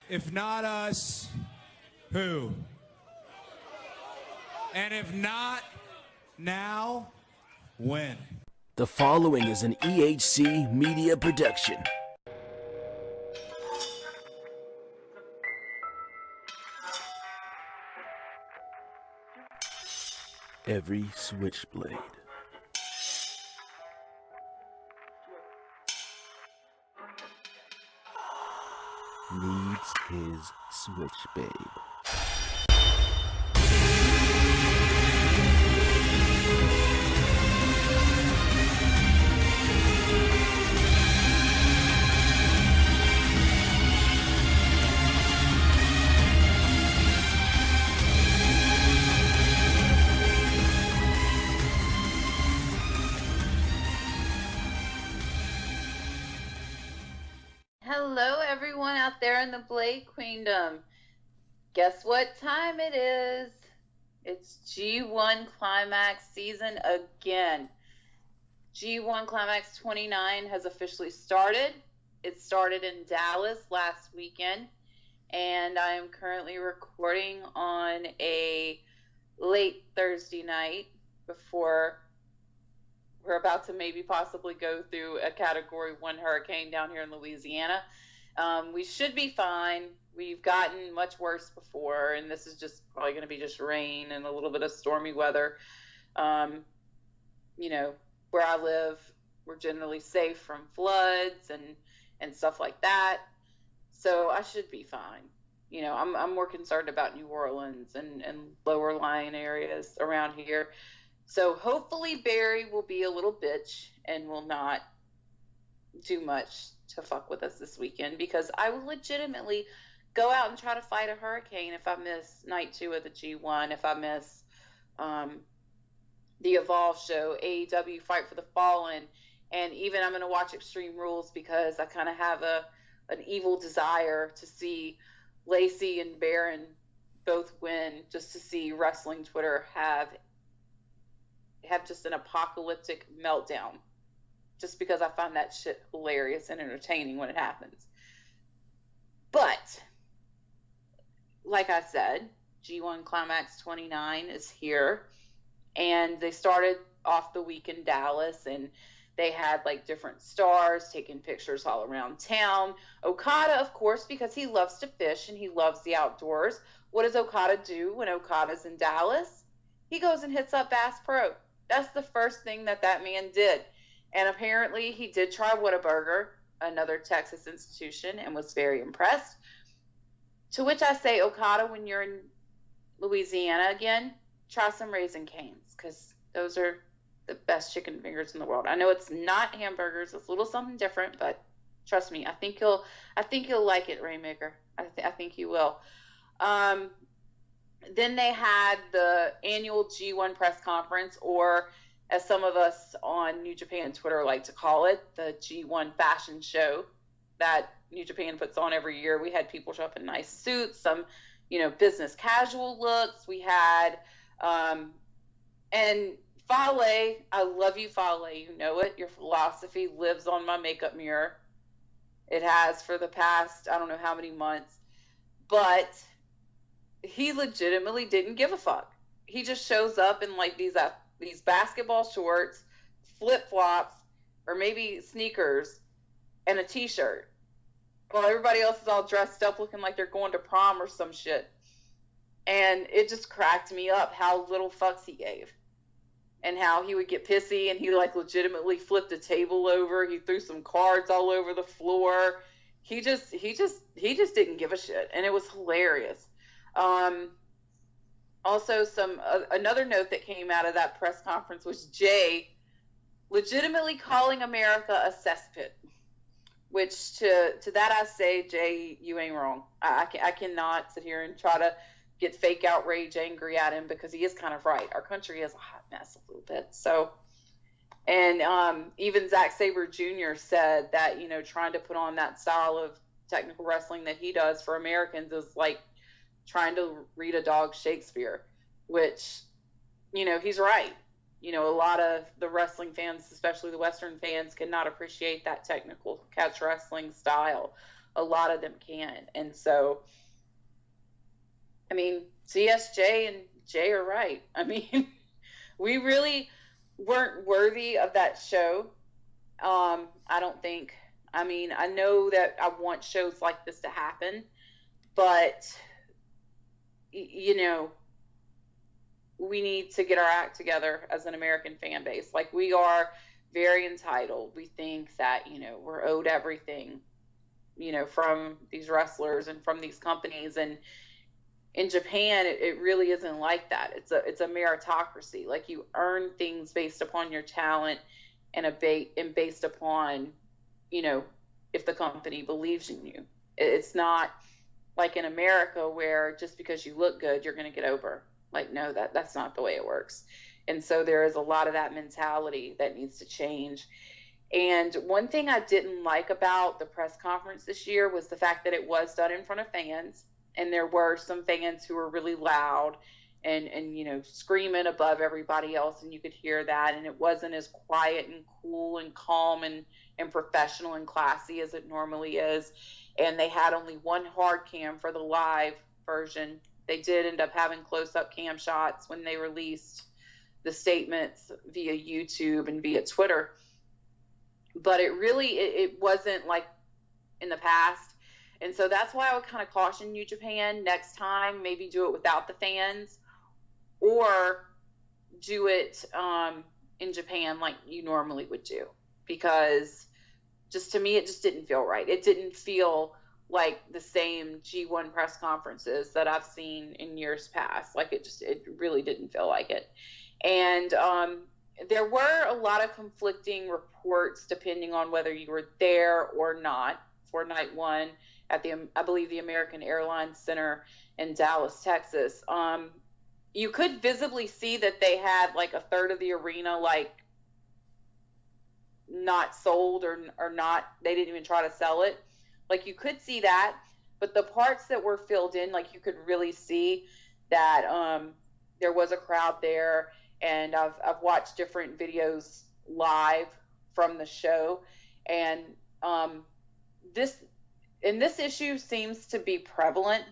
If not us, who? And if not now, when? The following is an EHC media production. Every switchblade needs his switch babe. Hello, everyone out there in the Blade Queendom. Guess what time it is? It's G1 Climax season again. G1 Climax 29 has officially started. It started in Dallas last weekend, and I am currently recording on a late Thursday night before we're about to maybe possibly go through a Category 1 hurricane down here in Louisiana. We should be fine. We've gotten much worse before, and this is just probably going to be just rain and a little bit of stormy weather. Where I live, we're generally safe from floods and stuff like that. So I should be fine. I'm more concerned about New Orleans and lower lying areas around here. So hopefully Barry will be a little bitch and will not do much to fuck with us this weekend, because I will legitimately go out and try to fight a hurricane if I miss night 2 of the G1, if I miss the Evolve show, AEW Fight for the Fallen, and even I'm going to watch Extreme Rules because I kind of have an evil desire to see Lacey and Baron both win, just to see wrestling Twitter have just an apocalyptic meltdown, just because I find that shit hilarious and entertaining when it happens. But like I said, G1 Climax 29 is here, and they started off the week in Dallas, and they had like different stars taking pictures all around town. Okada, of course, because he loves to fish and he loves the outdoors. What does Okada do when Okada's in Dallas? He goes and hits up Bass Pro. That's the first thing that man did. And apparently he did try Whataburger, another Texas institution, and was very impressed. To which I say, Okada, when you're in Louisiana again, try some Raising Cane's, because those are the best chicken fingers in the world. I know it's not hamburgers. It's a little something different, but trust me, I think you'll like it, Rainmaker. I think you will. Then they had the annual G1 press conference, or as some of us on New Japan Twitter like to call it, the G1 fashion show that New Japan puts on every year. We had people show up in nice suits, some, business casual looks. We had, and Fale, I love you, Fale. You know it. Your philosophy lives on my makeup mirror. It has for the past, I don't know how many months. But he legitimately didn't give a fuck. He just shows up in like these basketball shorts, flip-flops, or maybe sneakers, and a t-shirt, while everybody else is all dressed up looking like they're going to prom or some shit. And it just cracked me up how little fucks he gave, and how he would get pissy, and he like legitimately flipped a table over. He threw some cards all over the floor. He just didn't give a shit, and it was hilarious. Also, another note that came out of that press conference was Jay legitimately calling America a cesspit, which to that I say, Jay, you ain't wrong. I cannot sit here and try to get fake outrage angry at him, because he is kind of right. Our country is a hot mess a little bit. So, and even Zack Sabre Jr. said that, trying to put on that style of technical wrestling that he does for Americans is like trying to read a dog Shakespeare, which, he's right. A lot of the wrestling fans, especially the Western fans, cannot appreciate that technical catch wrestling style. a lot of them can. And so, I mean, CSJ and Jay are right. I mean, we really weren't worthy of that show. I don't think. I mean, I know that I want shows like this to happen, but you know, we need to get our act together as an American fan base. Like, we are very entitled. We think that, you know, we're owed everything, you know, from these wrestlers and from these companies. And in Japan, it really isn't like that. It's a meritocracy. Like, you earn things based upon your talent and based upon, you know, if the company believes in you. It's not like in America where just because you look good, you're going to get over. Like, no, that's not the way it works. And so there is a lot of that mentality that needs to change. And one thing I didn't like about the press conference this year was the fact that it was done in front of fans. And there were some fans who were really loud and you know, screaming above everybody else. And you could hear that. And it wasn't as quiet and cool and calm and professional and classy as it normally is. And they had only one hard cam for the live version. They did end up having close-up cam shots when they released the statements via YouTube and via Twitter. But it wasn't like in the past. And so that's why I would kind of caution New Japan next time, maybe do it without the fans, or do it in Japan like you normally would do. Because just to me, it just didn't feel right. It didn't feel like the same G1 press conferences that I've seen in years past. Like, it really didn't feel like it. And there were a lot of conflicting reports depending on whether you were there or not for night one at I believe the American Airlines Center in Dallas, Texas. You could visibly see that they had like a third of the arena, like, not sold or not, they didn't even try to sell it. Like, you could see that, but the parts that were filled in, like, you could really see that there was a crowd there. And I've watched different videos live from the show, and this issue seems to be prevalent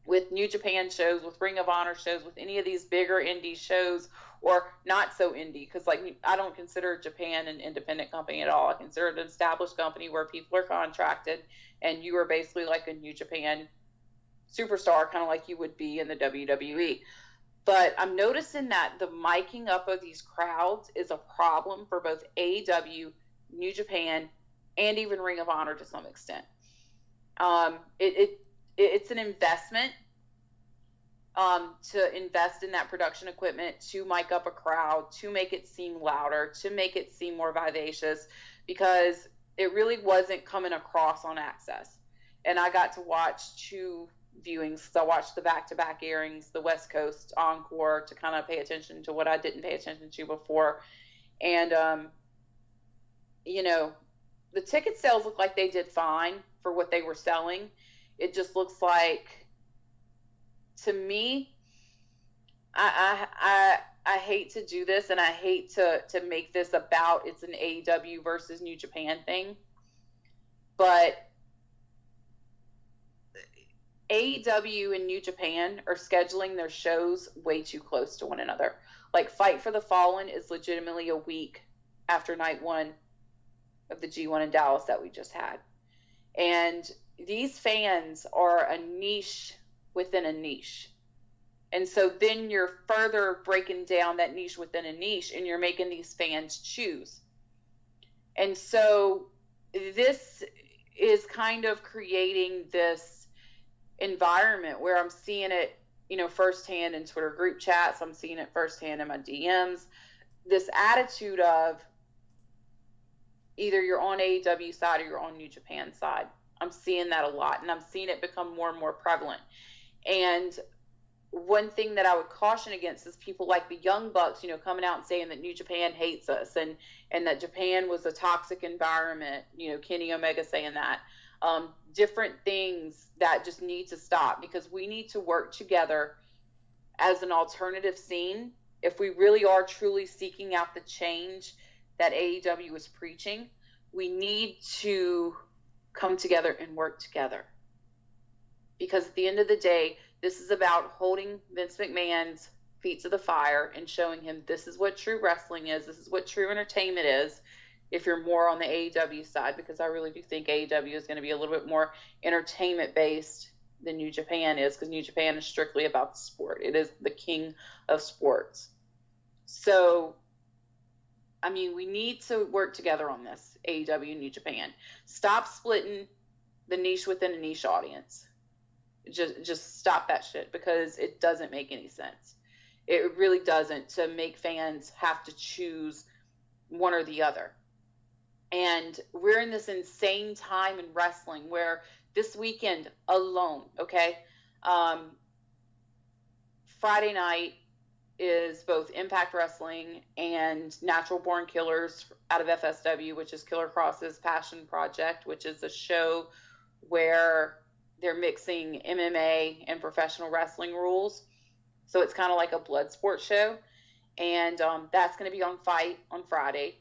with New Japan shows, with Ring of Honor shows, with any of these bigger indie shows, or not so indie, because, like, I don't consider Japan an independent company at all. I consider it an established company where people are contracted, and you are basically like a New Japan superstar, kind of like you would be in the WWE. But I'm noticing that the miking up of these crowds is a problem for both AEW, New Japan, and even Ring of Honor to some extent. It's an investment to invest in that production equipment, to mic up a crowd, to make it seem louder, to make it seem more vivacious, because it really wasn't coming across on Access. And I got to watch two viewings. So I watched the back-to-back airings, the West Coast Encore, to kind of pay attention to what I didn't pay attention to before. And, you know, the ticket sales look like they did fine for what they were selling. It just looks like, to me, I hate to do this, and I hate to make this about it's an AEW versus New Japan thing, but AEW and New Japan are scheduling their shows way too close to one another. Like, Fight for the Fallen is legitimately a week after night one of the G1 in Dallas that we just had. And these fans are a niche within a niche. And so then you're further breaking down that niche within a niche, and you're making these fans choose. And so this is kind of creating this environment where I'm seeing it, you know, firsthand in Twitter group chats. I'm seeing it firsthand in my DMs. This attitude of either you're on AEW side or you're on New Japan side. I'm seeing that a lot, and I'm seeing it become more and more prevalent. And one thing that I would caution against is people like the Young Bucks, you know, coming out and saying that New Japan hates us and that Japan was a toxic environment, you know, Kenny Omega saying that. Different things that just need to stop, because we need to work together as an alternative scene if we really are truly seeking out the change that AEW is preaching. We need to come together and work together. Because at the end of the day, this is about holding Vince McMahon's feet to the fire and showing him this is what true wrestling is. This is what true entertainment is. If you're more on the AEW side, because I really do think AEW is going to be a little bit more entertainment based than New Japan is, because New Japan is strictly about the sport. It is the king of sports. So, I mean, we need to work together on this, AEW and New Japan. Stop splitting the niche within a niche audience. Just stop that shit, because it doesn't make any sense. It really doesn't, to make fans have to choose one or the other. And we're in this insane time in wrestling where this weekend alone, okay, Friday night is both Impact Wrestling and Natural Born Killers out of FSW, which is Killer Cross's Passion Project, which is a show where they're mixing MMA and professional wrestling rules. So it's kind of like a blood sport show. And that's going to be on Fight on Friday.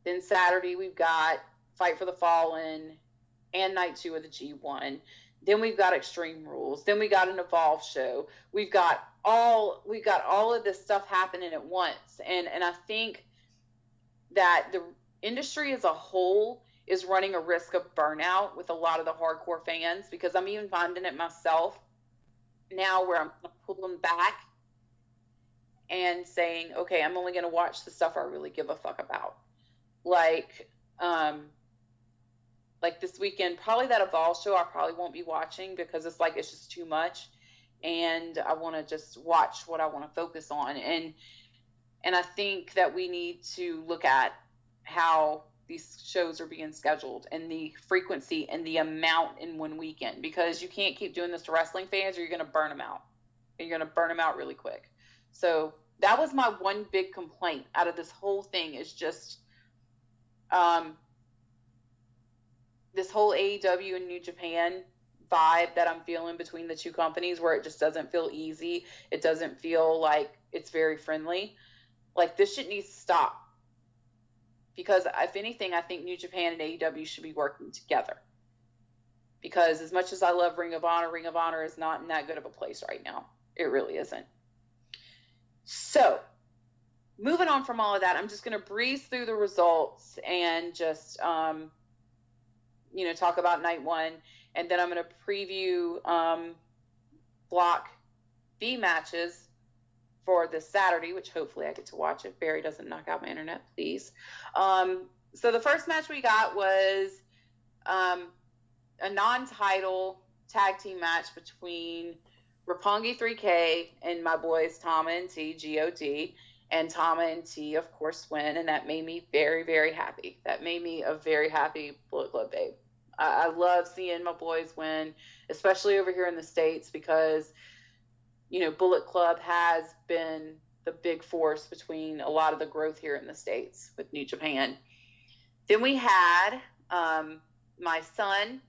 Then Saturday, we've got Fight for the Fallen and night 2 of the G1. Then we've got Extreme Rules. Then we got an Evolve show. We've got all of this stuff happening at once. And I think that the industry as a whole is running a risk of burnout with a lot of the hardcore fans, because I'm even finding it myself now, where I'm pulling back and saying, okay, I'm only going to watch the stuff I really give a fuck about. Like this weekend, probably that Evolve show I probably won't be watching, because it's just too much, and I want to just watch what I want to focus on. And I think that we need to look at how these shows are being scheduled and the frequency and the amount in one weekend, because you can't keep doing this to wrestling fans, or you're going to burn them out. And you're going to burn them out really quick. So that was my one big complaint out of this whole thing, is just this whole AEW and New Japan vibe that I'm feeling between the two companies, where it just doesn't feel easy. It doesn't feel like it's very friendly. Like, this shit needs to stop. Because if anything, I think New Japan and AEW should be working together. Because as much as I love Ring of Honor is not in that good of a place right now. It really isn't. So, moving on from all of that, I'm just going to breeze through the results and just, talk about night 1. And then I'm going to preview Block B matches for this Saturday, which hopefully I get to watch if Barry doesn't knock out my internet, please. So the first match we got was a non-title tag team match between Roppongi 3K and my boys Tama and T, G-O-D. And Tama and T, of course, win, and that made me very, very happy. That made me a very happy Bullet Club babe. I love seeing my boys win, especially over here in the States, because Bullet Club has been the big force between a lot of the growth here in the States with New Japan. Then we had my son,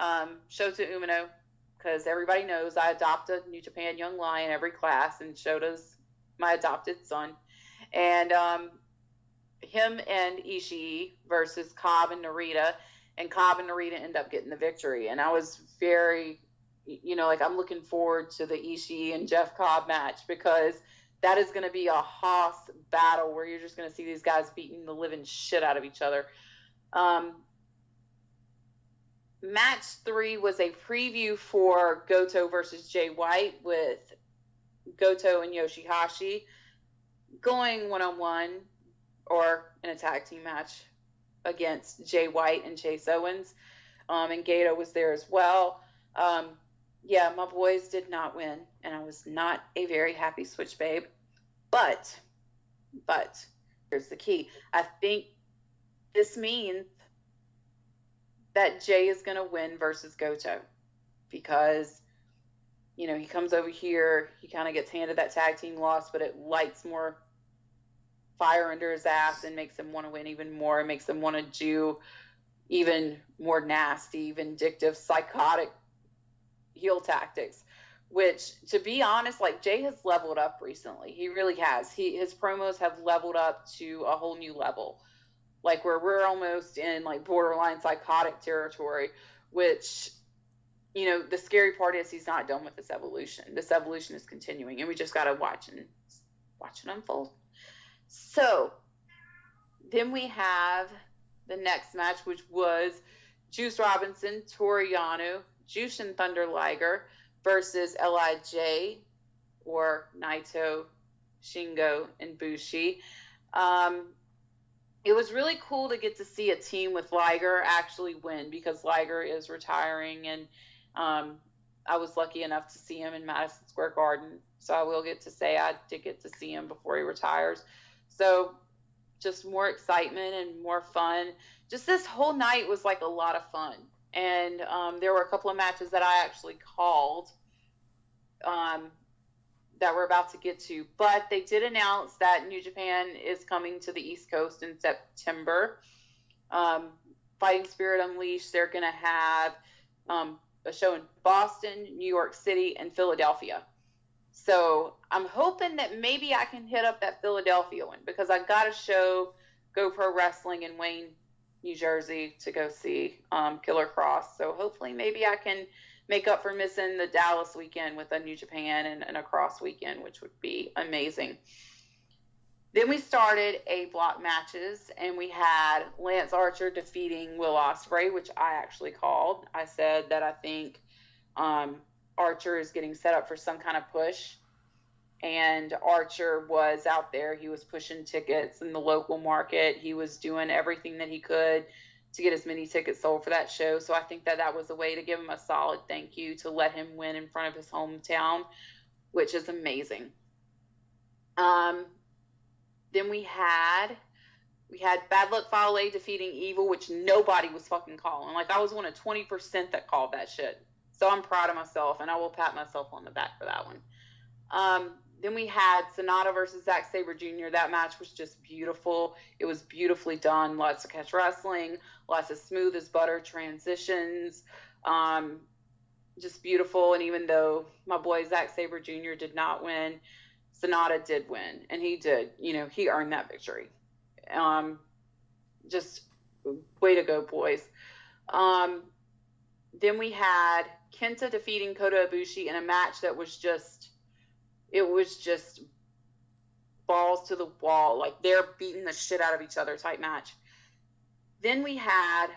Shota Umino, because everybody knows I adopt a New Japan young lion every class, and Shota's my adopted son. And him and Ishii versus Cobb and Narita, and Cobb and Narita end up getting the victory. And I was very, I'm looking forward to the Ishii and Jeff Cobb match, because that is going to be a Haas battle where you're just going to see these guys beating the living shit out of each other. Match 3 was a preview for Goto versus Jay White, with Goto and Yoshihashi going one-on-one or in a tag team match against Jay White and Chase Owens. And Gato was there as well. Yeah, my boys did not win, and I was not a very happy Switch babe. But here's the key. I think this means that Jay is going to win versus Goto, because he comes over here, he kind of gets handed that tag team loss, but it lights more fire under his ass and makes him want to win even more. It makes him want to do even more nasty, vindictive, psychotic heel tactics, which, to be honest, Jay has leveled up recently. He really has. His promos have leveled up to a whole new level. like where we're almost in like borderline psychotic territory, which, you know, the scary part is he's not done with this evolution. This evolution is continuing, and we just got to watch it unfold. So then we have the next match, which was Juice Robinson, Toru Yano, Jushin Thunder Liger versus Lij, or Naito, Shingo, and Bushi. It was really cool to get to see a team with Liger actually win, because Liger is retiring, and I was lucky enough to see him in Madison Square Garden. So I will get to say I did get to see him before he retires. So just more excitement and more fun. Just this whole night was like a lot of fun. And there were a couple of matches that I actually called that we're about to get to. But they did announce that New Japan is coming to the East Coast in September. Fighting Spirit Unleashed, they're going to have a show in Boston, New York City, and Philadelphia. So I'm hoping that maybe I can hit up that Philadelphia one, because I got a show, Go Pro Wrestling in Wayne, New Jersey, to go see Killer Cross. So hopefully maybe I can make up for missing the Dallas weekend with a New Japan and a Cross weekend, which would be amazing. Then we started A block matches, and we had Lance Archer defeating Will Ospreay, which I actually called. I said that I think Archer is getting set up for some kind of push, and Archer was out there. He was pushing tickets in the local market. He was doing everything that he could to get as many tickets sold for that show. So I think that that was a way to give him a solid thank you, to let him win in front of his hometown, which is amazing. Then we had Bad Luck Fale defeating Evil, which nobody was fucking calling. Like, I was one of 20% that called that shit. So I'm proud of myself, and I will pat myself on the back for that one. Then we had Sonata versus Zack Sabre Jr. That match was just beautiful. It was beautifully done. Lots of catch wrestling, lots of smooth as butter transitions. Just beautiful. And even though my boy Zack Sabre Jr. did not win, Sonata did win. And he did. You know, he earned that victory. Just way to go, boys. Then we had Kenta defeating Kota Ibushi in a match that was just, it was just balls to the wall. Like, they're beating the shit out of each other type match. Then we had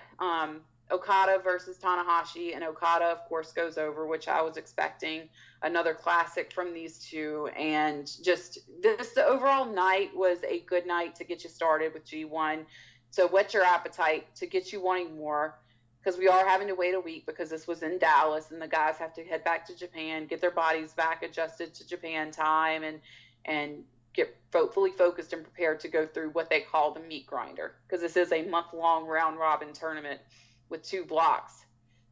Okada versus Tanahashi, and Okada, of course, goes over, which I was expecting. Another classic from these two. And just the overall night was a good night to get you started with G1, to whet your appetite, to get you wanting more. Because we are having to wait a week, because this was in Dallas, and the guys have to head back to Japan, get their bodies back adjusted to Japan time, and get fully focused and prepared to go through what they call the meat grinder. Because this is a month-long round-robin tournament with 2 blocks.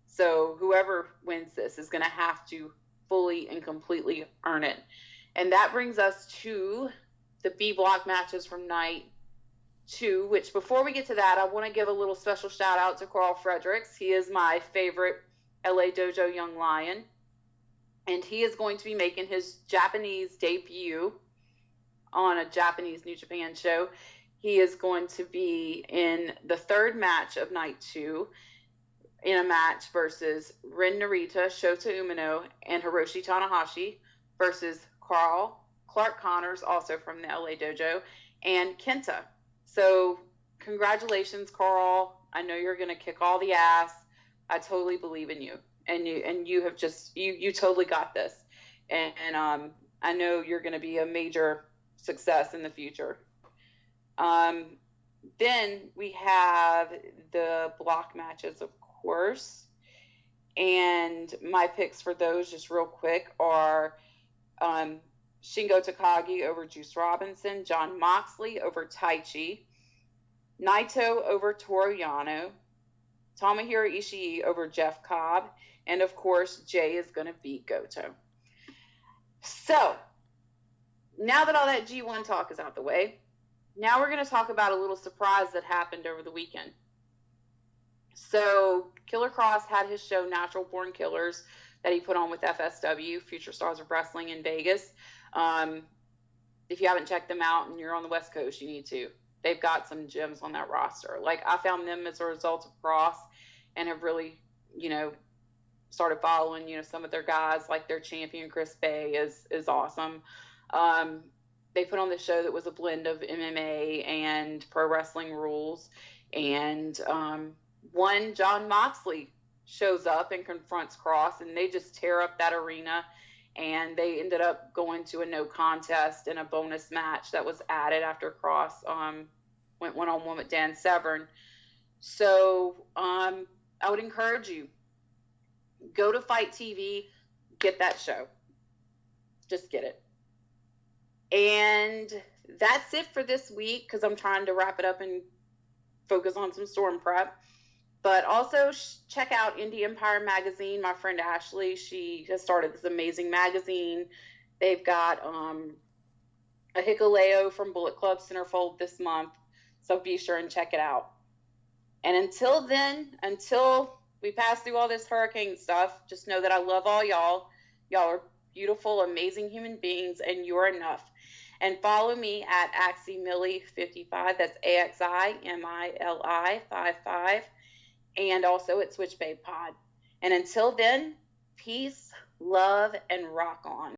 So whoever wins this is going to have to fully and completely earn it. And that brings us to the B block matches from night 2, which before we get to that, I want to give a little special shout out to Carl Fredericks. He is my favorite LA Dojo young lion, and he is going to be making his Japanese debut on a Japanese New Japan show. He is going to be in the 3rd match of night 2 in a match versus Ren Narita, Shota Umino, and Hiroshi Tanahashi versus Clark Connors, also from the LA Dojo, and Kenta. So congratulations, Carl. I know you're going to kick all the ass. I totally believe in you. And you have just, you totally got this. And I know you're going to be a major success in the future. Then we have the block matches, of course. And my picks for those, just real quick, are Shingo Takagi over Juice Robinson, Jon Moxley over Taichi, Naito over Toru Yano, Tomohiro Ishii over Jeff Cobb, and of course, Jay is going to beat Goto. So, now that all that G1 talk is out the way, now we're going to talk about a little surprise that happened over the weekend. So, Killer Cross had his show Natural Born Killers that he put on with FSW, Future Stars of Wrestling in Vegas. If you haven't checked them out and you're on the West Coast, you need to. they've got some gems on that roster. Like, I found them as a result of Cross, and have really, started following, some of their guys. Like, their champion Chris Bay is awesome. They put on this show that was a blend of MMA and pro wrestling rules. And one, John Moxley shows up and confronts Cross, and they just tear up that arena. And they ended up going to a no contest in a bonus match that was added after Cross went one-on-one with Dan Severn. So I would encourage you, go to Fight TV, get that show. Just get it. And that's it for this week, because I'm trying to wrap it up and focus on some storm prep. But also check out Indie Empire Magazine. My friend Ashley, she has started this amazing magazine. They've got a Hikuleo from Bullet Club Centerfold this month. So be sure and check it out. And until then, until we pass through all this hurricane stuff, just know that I love all y'all. Y'all are beautiful, amazing human beings, and you're enough. And follow me at AxiMillie55. That's AXIMILI 55. And also at Switch Babe Pod. And until then, peace, love, and rock on.